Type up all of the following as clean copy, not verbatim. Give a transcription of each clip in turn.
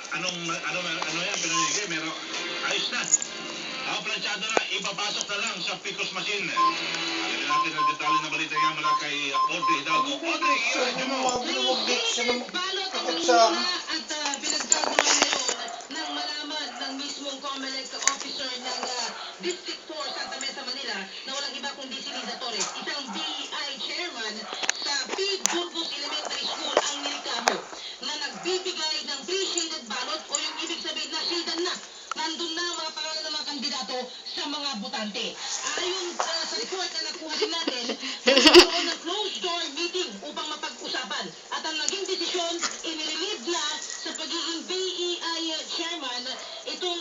Ano yan, pinamigay, meron, ayos na. Planchado na, ipapasok na lang sa Picos Machine. Alamin natin ang detalye na balita yan mula kay Audrey Hidalgo. Audrey, iradyo mo! Balot ang nanguna at pinagkagawa ngayon ng malaman ng mismong COMELEC officer ng District 4 Santa Mesa, Manila na walang iba kundi si Liza Torres, isang BEI chairman sa P. Burgos Elementary School ang nilikamo na nagbibigay ng pre-shaded ballot o yung ibig sabihin na shaded na. Nandun na ang mga pangalan ng mga kandidato sa mga botante. Ayon sa report na nakuha din natin, nagkaroon ng closed door meeting upang mapag-usapan. At ang naging desisyon, inililid na sa pagiging BEI chairman, itong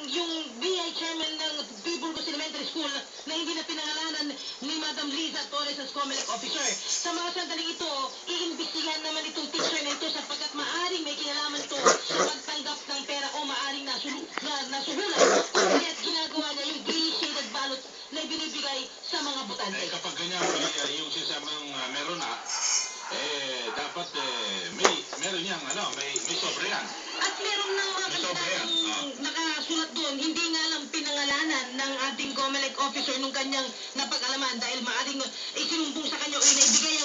yung BEI chairman ng P. Burgos Elementary School na hindi na pinangalanan ni Madam Liza Torres as COMELEC officer. Sa mga sandaling ito, iimbestigahan naman itong teacher na ito sapagkat maaring may kinalaman ito sa pagtanggap ng pera o maaring nasuhulan. Kaya't ginagawa niya yung pre-shaded ballot na ibinibigay sa mga botante. Kapag ganyan, yung sinasabang meron na, dapat meron yan, may sobre yan. At meron ng mga kandidatong nakasulat doon, hindi nga lang pinangalanan ng ating COMELEC officer nung kanyang napag-alaman dahil maaring isinumbong sa kanya o inaibigay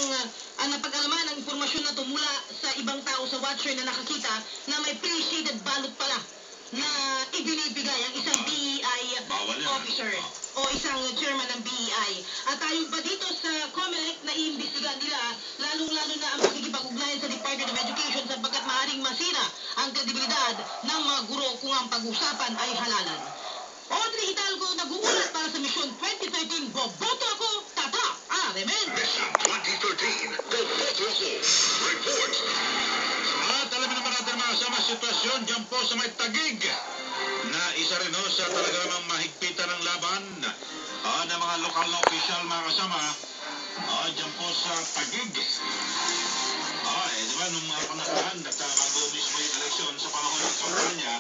ang napag-alaman ng impormasyon na to mula sa ibang tao sa watcher na nakakita na may pre-shaded ballot pala na ibinibigay ang isang BEI officer o isang chairman ng BEI. At ayon pa dito sa COMELEC na iimbestigahan nila, lalong-lalo na ang pakikipag-ugnayan sa Department of Education sapagkat maaaring masira ang kredibilidad ng mga guro kung ang pag-usapan ay halalan. Audrey Hidalgo, nag-uulat para sa Mission 2013, boboto ako, tata, Remen. Mission 2013, boboto ako. Report. At alamin naman natin mga kasama sitwasyon dyan po sa may Taguig na isa rin sa talaga namang mahigpitan ng laban ng mga lokal na opisyal mga kasama dyan po sa Taguig. Di ba nung mga panahon bago mismo yung eleksyon sa panahon ng kampanya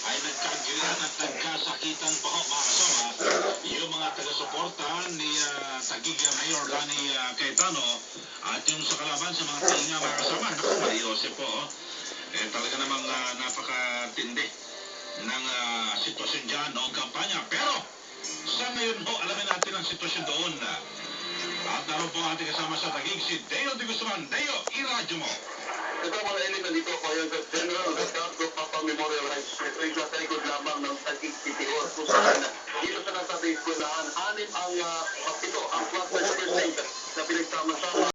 ay nagkagilian at nagkasakitan pa ho mga kasama yung mga taga-suporta ni Taguig Mayor Lani Cayetano at yung sa kalaban sa mga tinga mga kasama. Naku, Mariose po. Talaga namang napakatindi ng sitwasyon dyan noong kampanya. Pero sa ngayon ho, alamin natin ang sitwasyon doon. At naroon po ang ating kasama sa Taguig, si Deo de Guzman. Deo, iradyo mo. Ito mga elit na dito ko yung General Ricardo Papa Memorial High School. Ito yung nasa likod lamang ng Taguig City Hall. Kung saan dito sa nasabing eskwelahan, 6 ang pito ang class registration na pinagsama-sama